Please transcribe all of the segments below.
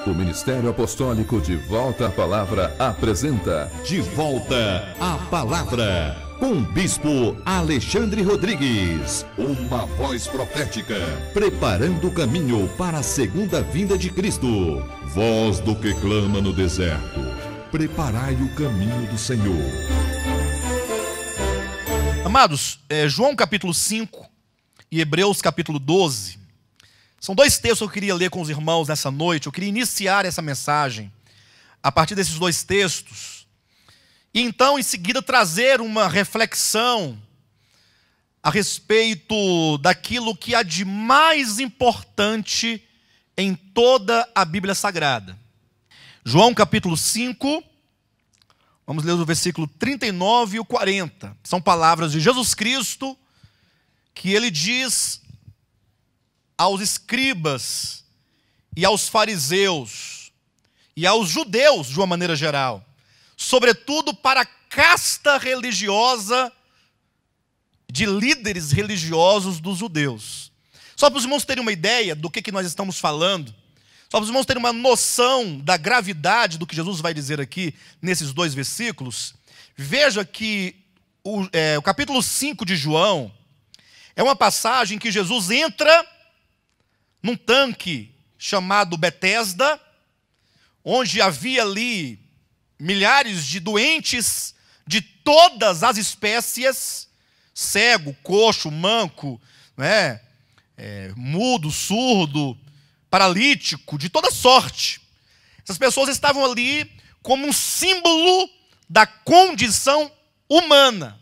O Ministério Apostólico De Volta à Palavra apresenta De Volta à Palavra, com o Bispo Alexandre Rodrigues. Uma voz profética, preparando o caminho para a segunda vinda de Cristo. Voz do que clama no deserto, preparai o caminho do Senhor. Amados, João capítulo 5 e Hebreus capítulo 12, são dois textos que eu queria ler com os irmãos nessa noite. Eu queria iniciar essa mensagem a partir desses dois textos, e então em seguida trazer uma reflexão a respeito daquilo que há de mais importante em toda a Bíblia Sagrada. João capítulo 5, vamos ler o versículo 39 e o 40. São palavras de Jesus Cristo que ele diz aos escribas e aos fariseus e aos judeus de uma maneira geral, sobretudo para a casta religiosa de líderes religiosos dos judeus. Só para os irmãos terem uma ideia do que nós estamos falando, só para os irmãos terem uma noção da gravidade do que Jesus vai dizer aqui nesses dois versículos, veja que o capítulo 5 de João é uma passagem que Jesus entra num tanque chamado Betesda, onde havia ali milhares de doentes de todas as espécies, cego, coxo, manco, mudo, surdo, paralítico, de toda sorte. Essas pessoas estavam ali como um símbolo da condição humana.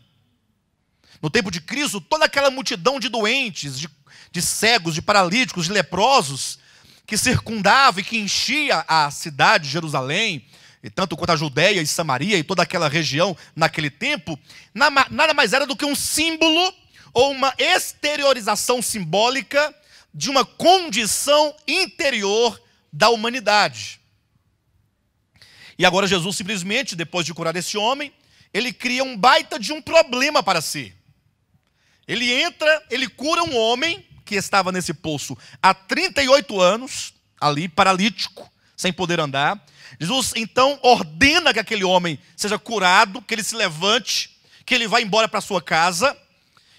No tempo de Cristo, toda aquela multidão de doentes, de cegos, de paralíticos, de leprosos, que circundava e que enchia a cidade de Jerusalém, e tanto quanto a Judéia e Samaria e toda aquela região naquele tempo, nada mais era do que um símbolo ou uma exteriorização simbólica de uma condição interior da humanidade. E agora Jesus simplesmente, depois de curar esse homem, ele cria um baita de um problema para si. Ele entra, ele cura um homem que estava nesse poço há 38 anos, ali paralítico, sem poder andar. Jesus então ordena que aquele homem seja curado, que ele se levante, que ele vá embora para sua casa.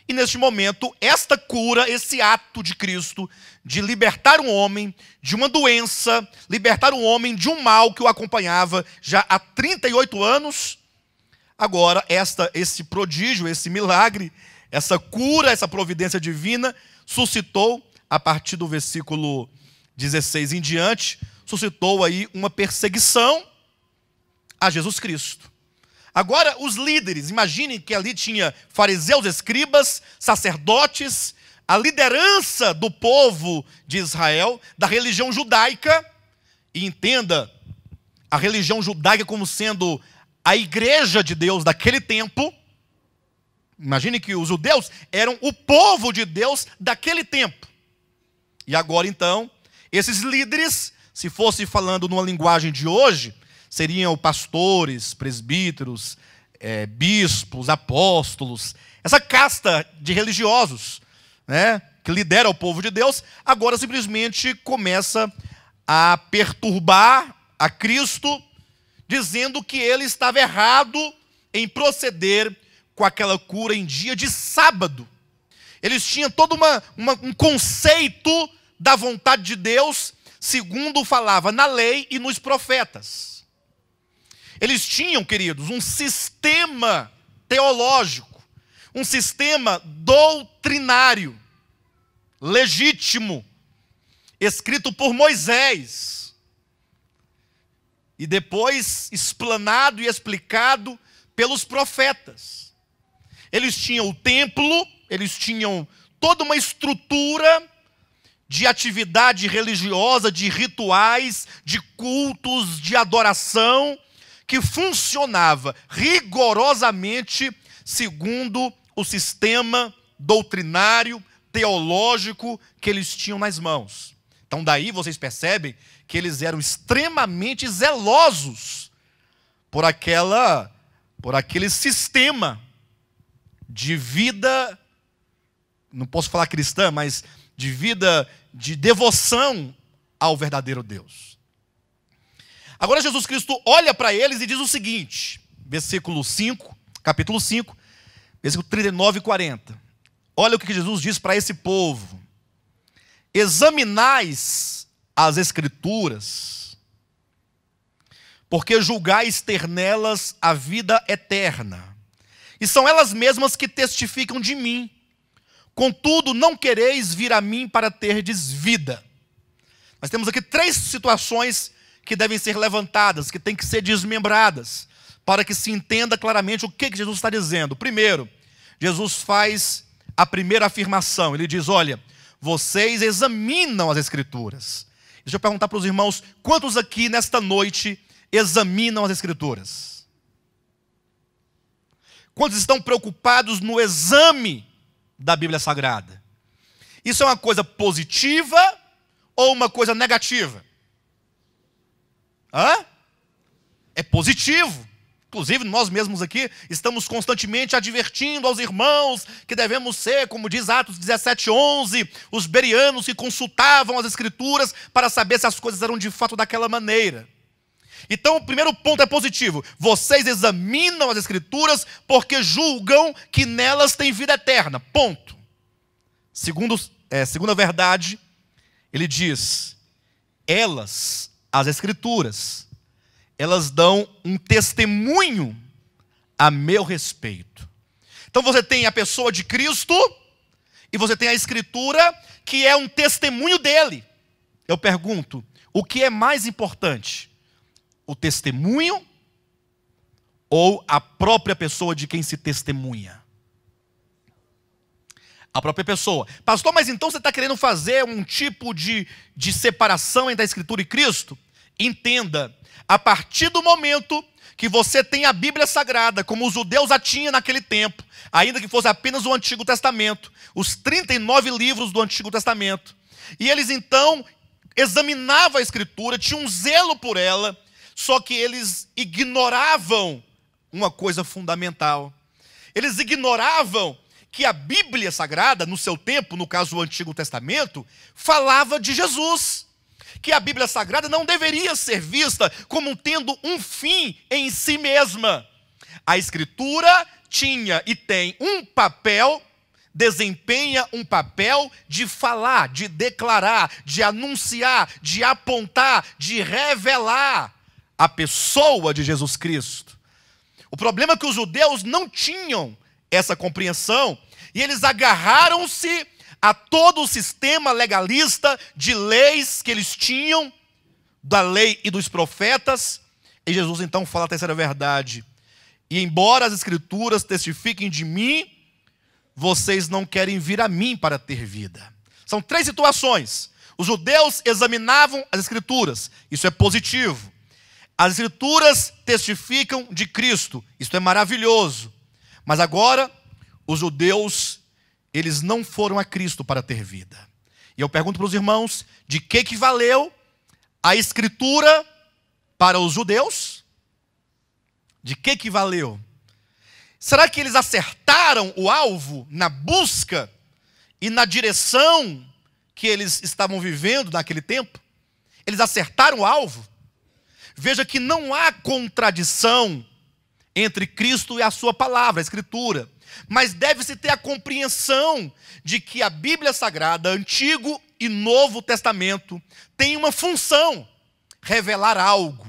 E neste momento, esta cura, esse ato de Cristo, de libertar um homem de uma doença, libertar um homem de um mal que o acompanhava já há 38 anos, agora esse prodígio, esse milagre, essa cura, essa providência divina, suscitou, a partir do versículo 16 em diante, suscitou aí uma perseguição a Jesus Cristo. Agora, os líderes, imaginem que ali tinha fariseus, escribas, sacerdotes, a liderança do povo de Israel, da religião judaica, e entenda a religião judaica como sendo a igreja de Deus daquele tempo. Imagine que os judeus eram o povo de Deus daquele tempo. E agora então, esses líderes, se fosse falando numa linguagem de hoje, seriam pastores, presbíteros, bispos, apóstolos, essa casta de religiosos, que lidera o povo de Deus, agora simplesmente começa a perturbar a Cristo, dizendo que ele estava errado em proceder com aquela cura em dia de sábado. Eles tinham todo um conceito da vontade de Deus, segundo falava na lei e nos profetas. Eles tinham, queridos, um sistema teológico, um sistema doutrinário, legítimo, escrito por Moisés, e depois explanado e explicado pelos profetas. Eles tinham o templo, eles tinham toda uma estrutura de atividade religiosa, de rituais, de cultos, de adoração, que funcionava rigorosamente segundo o sistema doutrinário, teológico que eles tinham nas mãos. Então daí vocês percebem que eles eram extremamente zelosos por aquele sistema de vida, não posso falar cristã, mas de vida de devoção ao verdadeiro Deus. Agora Jesus Cristo olha para eles e diz o seguinte, versículo 5, capítulo 5, versículo 39 e 40. Olha o que Jesus diz para esse povo. Examinais as Escrituras, porque julgais ter nelas a vida eterna, e são elas mesmas que testificam de mim. Contudo, não quereis vir a mim para terdes vida. Nós temos aqui 3 situações que devem ser levantadas, que têm que ser desmembradas, para que se entenda claramente o que Jesus está dizendo. Primeiro, Jesus faz a primeira afirmação. Ele diz, olha, vocês examinam as Escrituras. Deixa eu perguntar para os irmãos, quantos aqui nesta noite examinam as Escrituras? Quantos estão preocupados no exame da Bíblia Sagrada? Isso é uma coisa positiva ou uma coisa negativa? É positivo. Inclusive, nós mesmos aqui estamos constantemente advertindo aos irmãos que devemos ser, como diz Atos 17:11, os bereanos que consultavam as Escrituras para saber se as coisas eram de fato daquela maneira. Então, o primeiro ponto é positivo. Vocês examinam as Escrituras porque julgam que nelas tem vida eterna. Ponto. Segunda verdade, ele diz, as Escrituras, elas dão um testemunho a meu respeito. Então você tem a pessoa de Cristo e você tem a Escritura que é um testemunho dele. Eu pergunto, o que é mais importante? O testemunho ou a própria pessoa de quem se testemunha? A própria pessoa. Pastor, mas então você está querendo fazer um tipo de separação entre a Escritura e Cristo? Entenda, a partir do momento que você tem a Bíblia Sagrada, como os judeus a tinham naquele tempo, ainda que fosse apenas o Antigo Testamento, os 39 livros do Antigo Testamento, e eles então examinavam a Escritura, tinham um zelo por ela, só que eles ignoravam uma coisa fundamental. Eles ignoravam que a Bíblia Sagrada, no seu tempo, no caso o Antigo Testamento, falava de Jesus. Que a Bíblia Sagrada não deveria ser vista como tendo um fim em si mesma. A Escritura tinha e tem um papel, desempenha um papel de falar, de declarar, de anunciar, de apontar, de revelar a pessoa de Jesus Cristo. O problema é que os judeus não tinham essa compreensão e eles agarraram-se a todo o sistema legalista de leis que eles tinham, da lei e dos profetas. E Jesus então fala a terceira verdade. E embora as Escrituras testifiquem de mim, vocês não querem vir a mim para ter vida. São 3 situações. Os judeus examinavam as Escrituras. Isso é positivo. As Escrituras testificam de Cristo. Isso é maravilhoso. Mas agora, os judeus, eles não foram a Cristo para ter vida. E eu pergunto para os irmãos, de que valeu a Escritura para os judeus? De que valeu? Será que eles acertaram o alvo na busca e na direção que eles estavam vivendo naquele tempo? Eles acertaram o alvo? Veja que não há contradição entre Cristo e a sua palavra, a Escritura. Mas deve-se ter a compreensão de que a Bíblia Sagrada, Antigo e Novo Testamento, tem uma função, revelar algo.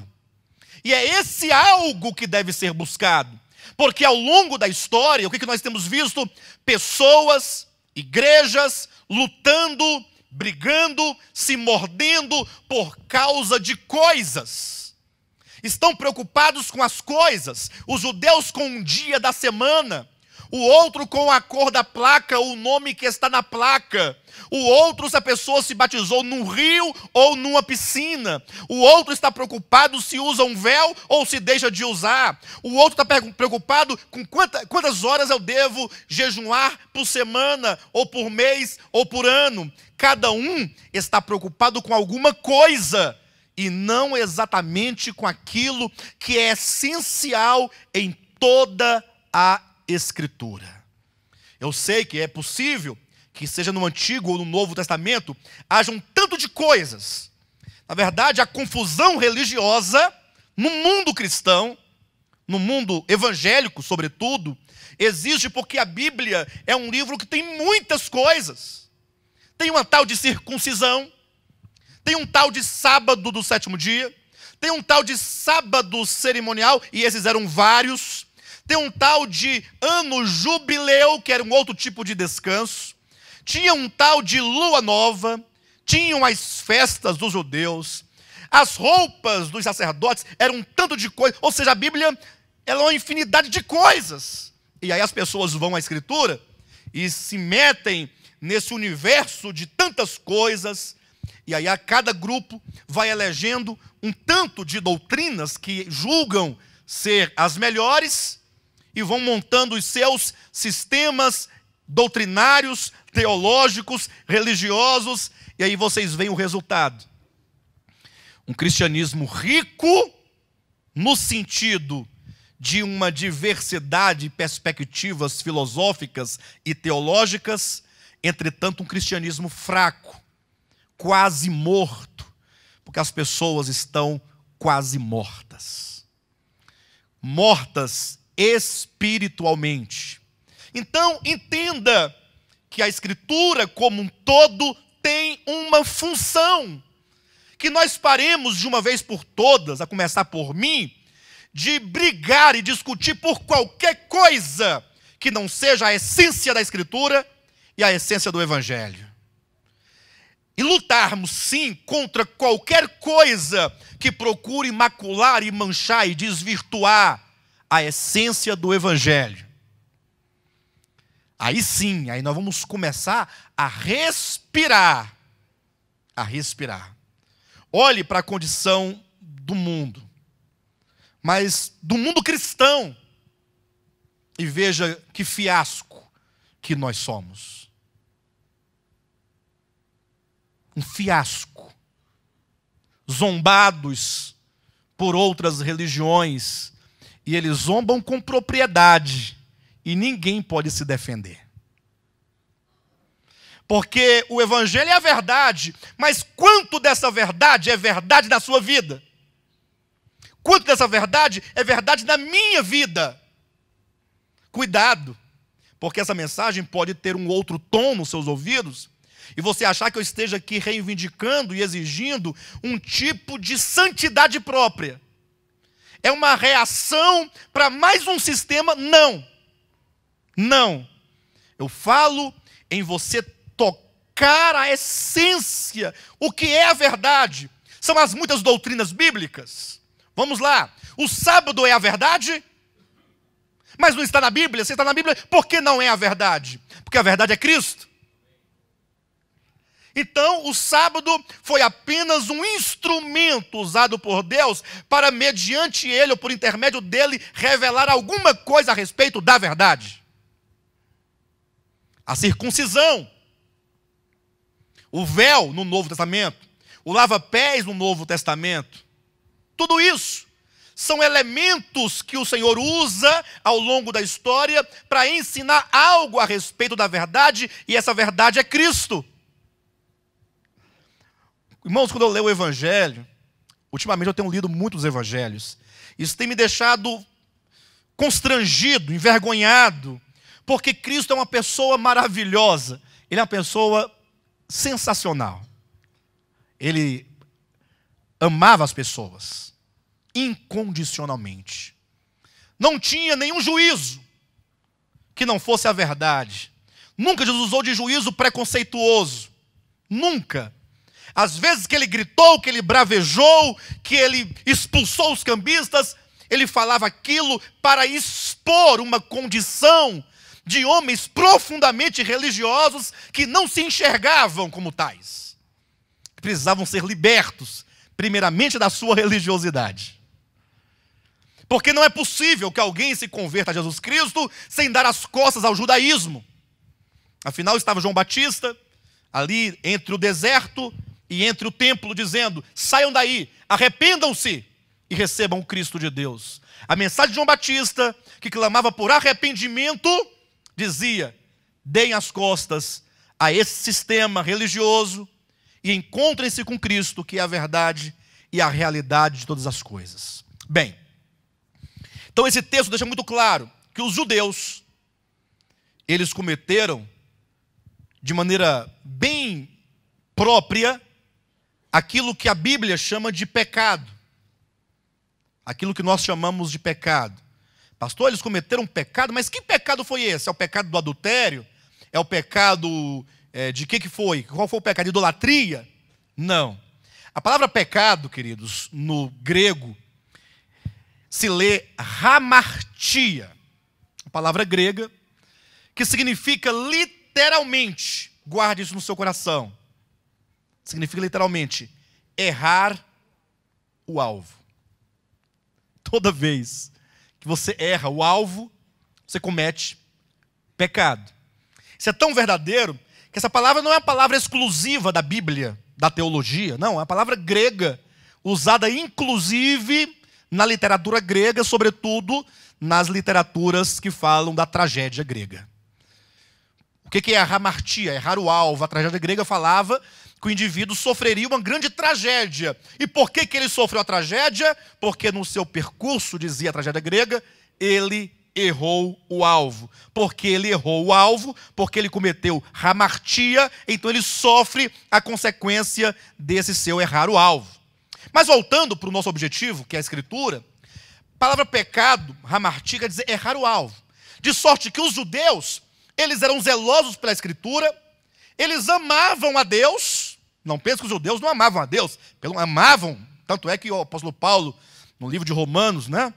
E é esse algo que deve ser buscado. Porque ao longo da história, o que nós temos visto? Pessoas, igrejas, lutando, brigando, se mordendo por causa de coisas. Estão preocupados com as coisas. Os judeus com um dia da semana, o outro com a cor da placa, o nome que está na placa. O outro se a pessoa se batizou num rio ou numa piscina. O outro está preocupado se usa um véu ou se deixa de usar. O outro está preocupado com quantas horas eu devo jejuar por semana, ou por mês, ou por ano. Cada um está preocupado com alguma coisa e não exatamente com aquilo que é essencial em toda a Escritura. Eu sei que é possível que seja no Antigo ou no Novo Testamento haja um tanto de coisas. Na verdade, a confusão religiosa no mundo cristão, no mundo evangélico, sobretudo, existe porque a Bíblia é um livro que tem muitas coisas. Tem uma tal de circuncisão, tem um tal de sábado do sétimo dia, tem um tal de sábado cerimonial, e esses eram vários. Tem um tal de ano jubileu, que era um outro tipo de descanso. Tinha um tal de lua nova, tinham as festas dos judeus, as roupas dos sacerdotes, eram um tanto de coisas. Ou seja, a Bíblia ela é uma infinidade de coisas. E aí as pessoas vão à Escritura e se metem nesse universo de tantas coisas. E aí a cada grupo vai elegendo um tanto de doutrinas que julgam ser as melhores e vão montando os seus sistemas doutrinários, teológicos, religiosos. E aí vocês veem o resultado. Um cristianismo rico no sentido de uma diversidade de perspectivas filosóficas e teológicas, entretanto um cristianismo fraco, quase morto, porque as pessoas estão quase mortas. Mortas espiritualmente. Então, entenda que a Escritura como um todo tem uma função. Que nós paremos de uma vez por todas, a começar por mim, de brigar e discutir por qualquer coisa que não seja a essência da Escritura e a essência do Evangelho. E lutarmos, sim, contra qualquer coisa que procure macular e manchar e desvirtuar a essência do Evangelho. Aí sim, aí nós vamos começar a respirar. A respirar. Olhe para a condição do mundo, mas do mundo cristão, e veja que fiasco que nós somos. Um fiasco. Zombados por outras religiões, e eles zombam com propriedade, e ninguém pode se defender. Porque o Evangelho é a verdade, mas quanto dessa verdade é verdade na sua vida? Quanto dessa verdade é verdade na minha vida? Cuidado, porque essa mensagem pode ter um outro tom nos seus ouvidos, e você achar que eu esteja aqui reivindicando e exigindo um tipo de santidade própria. É uma reação para mais um sistema? Não. Não. Eu falo em você tocar a essência, o que é a verdade. São as muitas doutrinas bíblicas. Vamos lá. O sábado é a verdade? Mas não está na Bíblia. Se está na Bíblia, por que não é a verdade? Porque a verdade é Cristo. Então, o sábado foi apenas um instrumento usado por Deus para, mediante ele ou por intermédio dele, revelar alguma coisa a respeito da verdade. A circuncisão, o véu no Novo Testamento, o lava-pés no Novo Testamento, tudo isso são elementos que o Senhor usa ao longo da história para ensinar algo a respeito da verdade, e essa verdade é Cristo. Irmãos, quando eu leio o Evangelho, ultimamente eu tenho lido muitos Evangelhos, isso tem me deixado constrangido, envergonhado, porque Cristo é uma pessoa maravilhosa, Ele é uma pessoa sensacional. Ele amava as pessoas incondicionalmente. Não tinha nenhum juízo que não fosse a verdade. Nunca Jesus usou de juízo preconceituoso. Nunca. Às vezes que ele gritou, que ele bravejou, que ele expulsou os cambistas, ele falava aquilo para expor uma condição de homens profundamente religiosos que não se enxergavam como tais. Precisavam ser libertos, primeiramente da sua religiosidade. Porque não é possível que alguém se converta a Jesus Cristo sem dar as costas ao judaísmo. Afinal, estava João Batista ali entre o deserto e entre o templo, dizendo: saiam daí, arrependam-se e recebam o Cristo de Deus. A mensagem de João Batista, que clamava por arrependimento, dizia: deem as costas a esse sistema religioso e encontrem-se com Cristo, que é a verdade e a realidade de todas as coisas. Bem, então esse texto deixa muito claro que os judeus, eles cometeram de maneira bem própria aquilo que a Bíblia chama de pecado. Aquilo que nós chamamos de pecado. Pastor, eles cometeram um pecado, mas que pecado foi esse? É o pecado do adultério? É o pecado de que foi? Qual foi o pecado? De idolatria? Não. A palavra pecado, queridos, no grego, se lê hamartia. A palavra grega, que significa literalmente, guarde isso no seu coração, significa literalmente, errar o alvo. Toda vez que você erra o alvo, você comete pecado. Isso é tão verdadeiro que essa palavra não é uma palavra exclusiva da Bíblia, da teologia, não, é uma palavra grega, usada inclusive na literatura grega, sobretudo nas literaturas que falam da tragédia grega. O que é a hamartia? Errar o alvo. A tragédia grega falava que o indivíduo sofreria uma grande tragédia. E por que ele sofreu a tragédia? Porque no seu percurso, dizia a tragédia grega, ele errou o alvo. Porque ele errou o alvo, porque ele cometeu hamartia, então ele sofre a consequência desse seu errar o alvo. Mas voltando para o nosso objetivo, que é a Escritura, a palavra pecado, hamartia, quer dizer errar o alvo. De sorte que os judeus, eles eram zelosos pela Escritura, eles amavam a Deus. Não pense que os judeus não amavam a Deus, amavam, tanto é que o apóstolo Paulo, no livro de Romanos, né,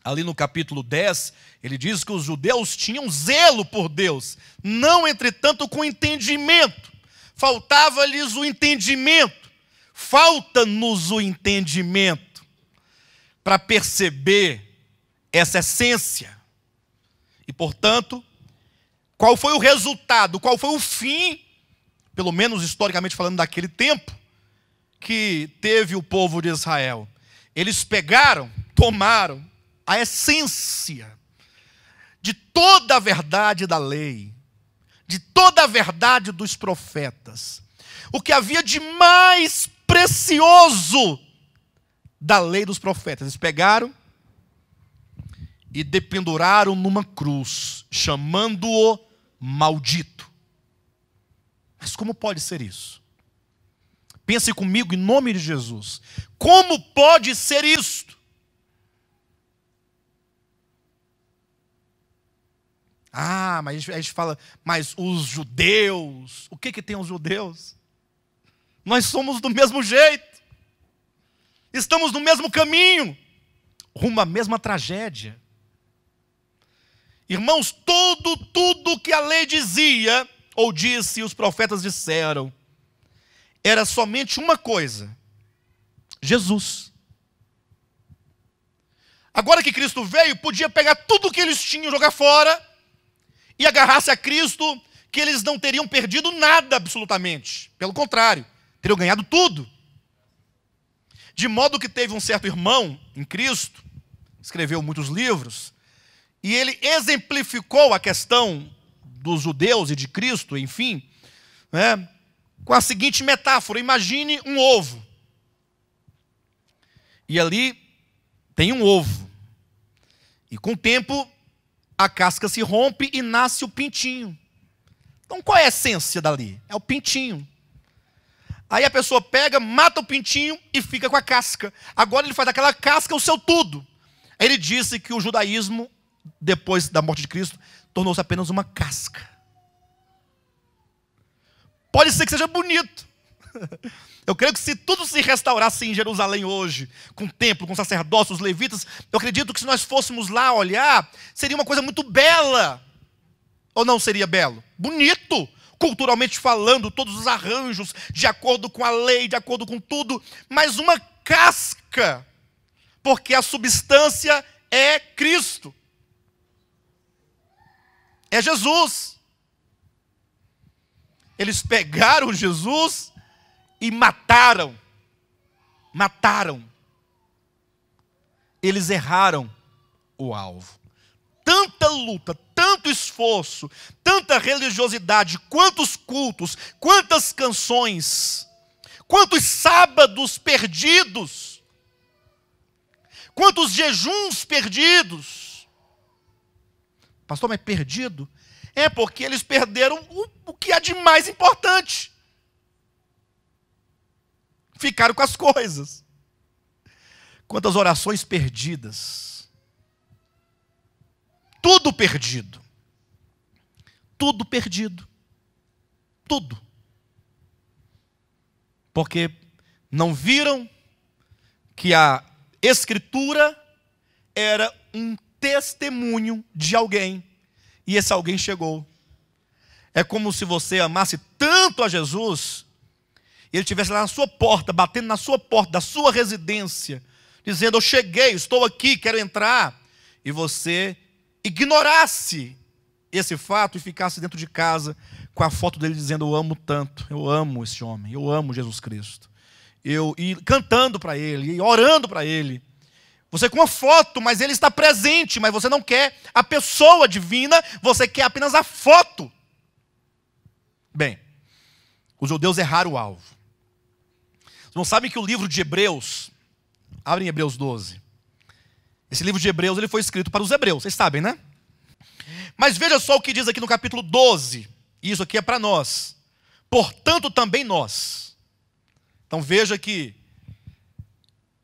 ali no capítulo 10, ele diz que os judeus tinham zelo por Deus, não entretanto com entendimento, faltava-lhes o entendimento, falta-nos o entendimento para perceber essa essência. E portanto, qual foi o resultado, qual foi o fim, pelo menos historicamente falando daquele tempo, que teve o povo de Israel? Eles pegaram, tomaram a essência de toda a verdade da lei, de toda a verdade dos profetas, o que havia de mais precioso da lei dos profetas. Eles pegaram e dependuraram numa cruz, chamando-o maldito. Mas como pode ser isso? Pense comigo em nome de Jesus. Como pode ser isto? Mas a gente fala, mas os judeus, o que tem os judeus? Nós somos do mesmo jeito. Estamos no mesmo caminho, rumo à mesma tragédia. Irmãos, tudo que a lei dizia, ou disse, os profetas disseram, era somente uma coisa: Jesus. Agora que Cristo veio, podia pegar tudo que eles tinham, jogar fora, e agarrar-se a Cristo, que eles não teriam perdido nada absolutamente. Pelo contrário, teriam ganhado tudo. De modo que teve um certo irmão em Cristo, escreveu muitos livros, e ele exemplificou a questão dos judeus e de Cristo, enfim, né, com a seguinte metáfora: imagine um ovo. E ali tem um ovo. E com o tempo, a casca se rompe e nasce o pintinho. Então qual é a essência dali? É o pintinho. Aí a pessoa pega, mata o pintinho e fica com a casca. Agora ele faz daquela casca o seu tudo. Aí ele disse que o judaísmo, depois da morte de Cristo, tornou-se apenas uma casca. Pode ser que seja bonito. Eu creio que se tudo se restaurasse em Jerusalém hoje, com o templo, com sacerdócios, levitas, eu acredito que se nós fôssemos lá olhar, seria uma coisa muito bela. Ou não seria belo? Bonito, culturalmente falando, todos os arranjos, de acordo com a lei, de acordo com tudo, mas uma casca, porque a substância é Cristo. É Jesus. Eles pegaram Jesus e mataram. Mataram. Eles erraram o alvo. Tanta luta, tanto esforço, tanta religiosidade, quantos cultos, quantas canções, quantos sábados perdidos, Quantos jejuns perdidos? Pastor, mas perdido? É porque eles perderam o que há de mais importante. Ficaram com as coisas. Quantas orações perdidas. Tudo perdido. Tudo perdido. Tudo. Porque não viram que a Escritura era um testemunho de alguém. E esse alguém chegou. É como se você amasse tanto a Jesus, e ele estivesse lá na sua porta, batendo na sua porta, da sua residência, dizendo: eu cheguei, estou aqui, quero entrar. E você ignorasse esse fato e ficasse dentro de casa com a foto dele dizendo: eu amo tanto, eu amo esse homem, eu amo Jesus Cristo. E cantando para ele, e orando para ele. Você com uma foto, mas ele está presente, mas você não quer a pessoa divina, você quer apenas a foto. Bem, os judeus erraram o alvo. Vocês não sabem que o livro de Hebreus, abrem Hebreus 12. Esse livro de Hebreus ele foi escrito para os hebreus, vocês sabem, né? Mas veja só o que diz aqui no capítulo 12. E isso aqui é para nós. Portanto, também nós. Então veja que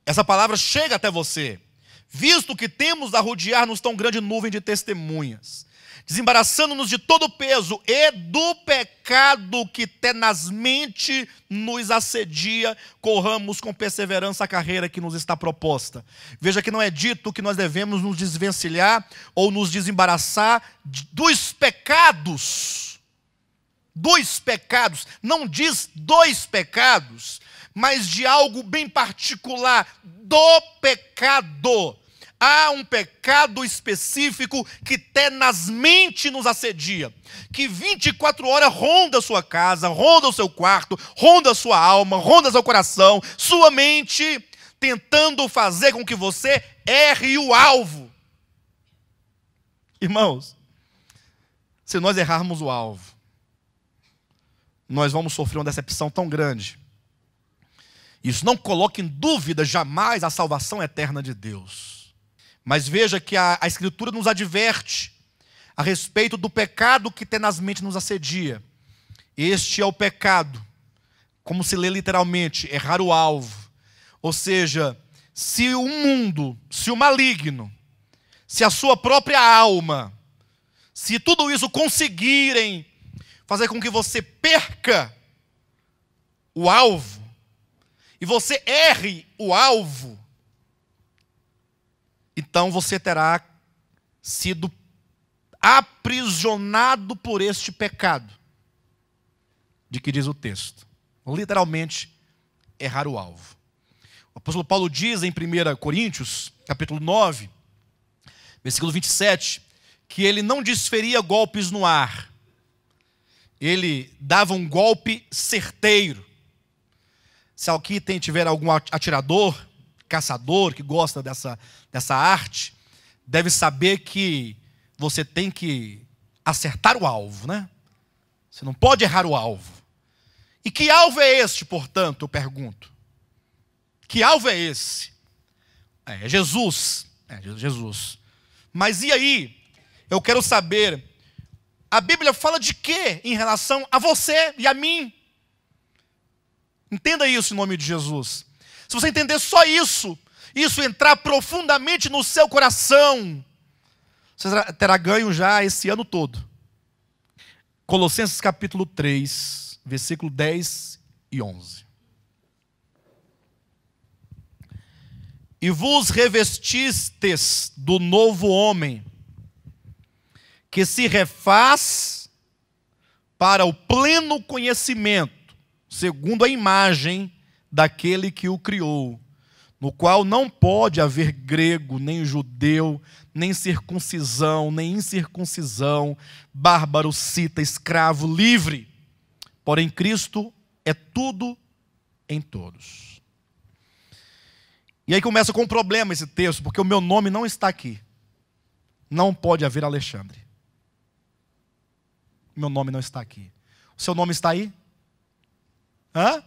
essa palavra chega até você. Visto que temos a rodear-nos tão grande nuvem de testemunhas, desembaraçando-nos de todo o peso e do pecado que tenazmente nos assedia, corramos com perseverança a carreira que nos está proposta. Veja que não é dito que nós devemos nos desvencilhar ou nos desembaraçar dos pecados. Dos pecados. Não diz dois pecados, mas de algo bem particular, do pecado. Há um pecado específico que tenazmente nos assedia, que 24 horas ronda a sua casa, ronda o seu quarto, ronda a sua alma, ronda seu coração, sua mente, tentando fazer com que você erre o alvo. Irmãos, se nós errarmos o alvo, nós vamos sofrer uma decepção tão grande. Isso não coloca em dúvida jamais a salvação eterna de Deus. Mas veja que a Escritura nos adverte a respeito do pecado que tenazmente nos assedia. Este é o pecado, como se lê literalmente, errar o alvo. Ou seja, se o mundo, se o maligno, se a sua própria alma, se tudo isso conseguirem fazer com que você perca o alvo, e você erre o alvo, então você terá sido aprisionado por este pecado, de que diz o texto. Literalmente, errar o alvo. O apóstolo Paulo diz em 1 Coríntios, capítulo 9, versículo 27, que ele não desferia golpes no ar. Ele dava um golpe certeiro. Se aqui tiver algum atirador, caçador, que gosta dessa arte, deve saber que você tem que acertar o alvo, né? Você não pode errar o alvo. E que alvo é este, portanto, eu pergunto? Que alvo é esse? É Jesus. É Jesus. Mas e aí? Eu quero saber, a Bíblia fala de quê em relação a você e a mim? Entenda isso em nome de Jesus. Se você entender só isso entrar profundamente no seu coração, você terá ganho já esse ano todo. Colossenses capítulo 3, versículo 10 e 11. E vos revestistes do novo homem, que se refaz para o pleno conhecimento, segundo a imagem daquele que o criou, no qual não pode haver grego, nem judeu, nem circuncisão, nem incircuncisão, bárbaro, cita, escravo, livre. Porém, Cristo é tudo em todos. E aí começa com um problema esse texto, porque o meu nome não está aqui. Não pode haver Alexandre. Meu nome não está aqui. O seu nome está aí? Hã?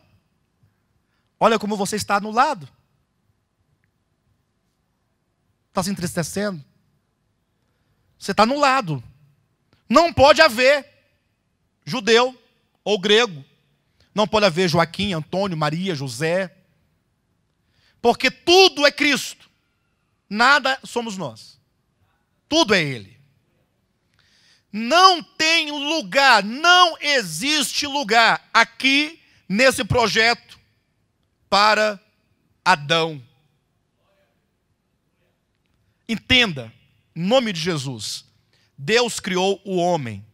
Olha como você está anulado. Está se entristecendo? Você está no lado. Não pode haver judeu ou grego. Não pode haver Joaquim, Antônio, Maria, José. Porque tudo é Cristo. Nada somos nós. Tudo é Ele. Não tem lugar, não existe lugar aqui nesse projeto para Adão. Entenda, em nome de Jesus, Deus criou o homem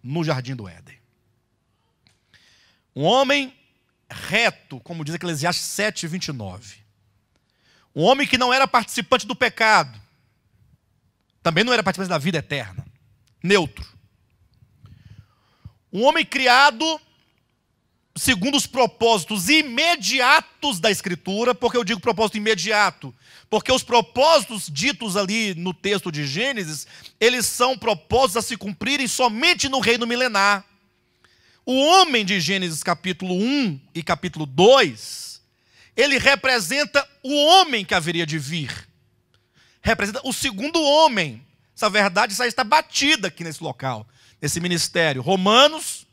no jardim do Éden. Um homem reto, como diz Eclesiastes 7:29. Um homem que não era participante do pecado. Também não era participante da vida eterna. Neutro. Um homem criado segundo os propósitos imediatos da Escritura. Por que eu digo propósito imediato? Porque os propósitos ditos ali no texto de Gênesis, eles são propósitos a se cumprirem somente no reino milenar. O homem de Gênesis capítulo 1 e capítulo 2, ele representa o homem que haveria de vir. Representa o segundo homem. Essa verdade está batida aqui nesse local, nesse ministério. Romanos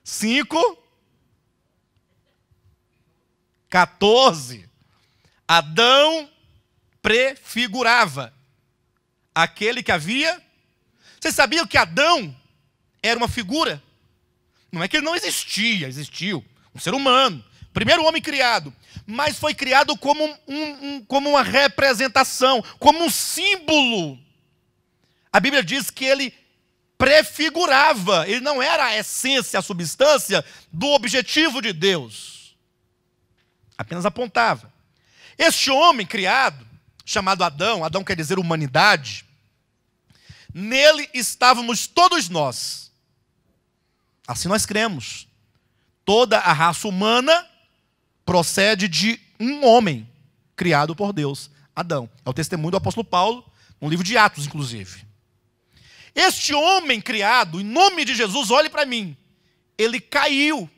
5:14. Adão prefigurava aquele que havia. Vocês sabiam que Adão era uma figura? Não é que ele não existia, existiu. Um ser humano, primeiro homem criado. Mas foi criado como como uma representação, como um símbolo. A Bíblia diz que ele prefigurava. Ele não era a essência, a substância do objetivo de Deus. Apenas apontava. Este homem criado, chamado Adão, Adão quer dizer humanidade, nele estávamos todos nós. Assim nós cremos. Toda a raça humana procede de um homem criado por Deus, Adão. É o testemunho do apóstolo Paulo, no livro de Atos, inclusive. Este homem criado, em nome de Jesus, olhe para mim, ele caiu.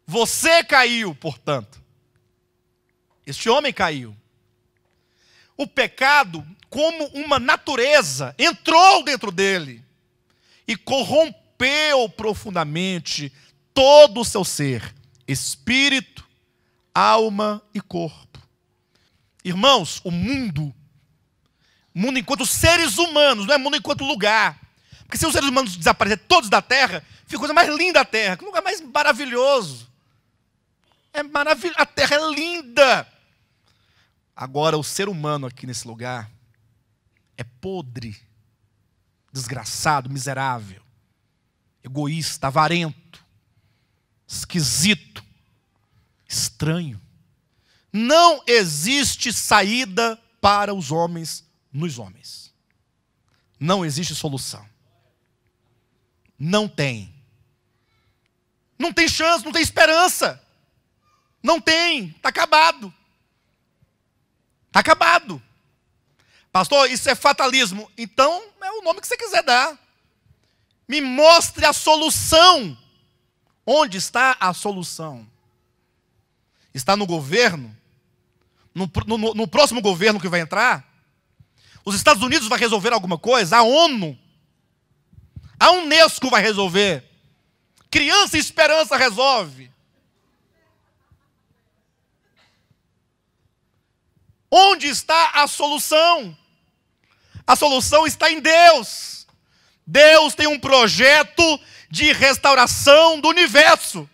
Você caiu, portanto. Este homem caiu. O pecado, como uma natureza, entrou dentro dele e corrompeu profundamente todo o seu ser, espírito, alma e corpo. Irmãos, o mundo enquanto seres humanos, não é mundo enquanto lugar. Porque se os seres humanos desaparecerem todos da terra, fica a coisa mais linda da terra, que lugar mais maravilhoso. É maravilhoso, a terra é linda. Agora, o ser humano aqui nesse lugar é podre, desgraçado, miserável, egoísta, avarento, esquisito, estranho. Não existe saída para os homens nos homens. Não existe solução. Não tem. Não tem chance, não tem esperança. Não tem, está acabado. Está acabado. Pastor, isso é fatalismo. Então, é o nome que você quiser dar. Me mostre a solução. Onde está a solução? Está no governo? No próximo governo que vai entrar? Os Estados Unidos vai resolver alguma coisa? A ONU? A Unesco vai resolver? Criança e Esperança resolve? Onde está a solução? A solução está em Deus. Deus tem um projeto de restauração do universo.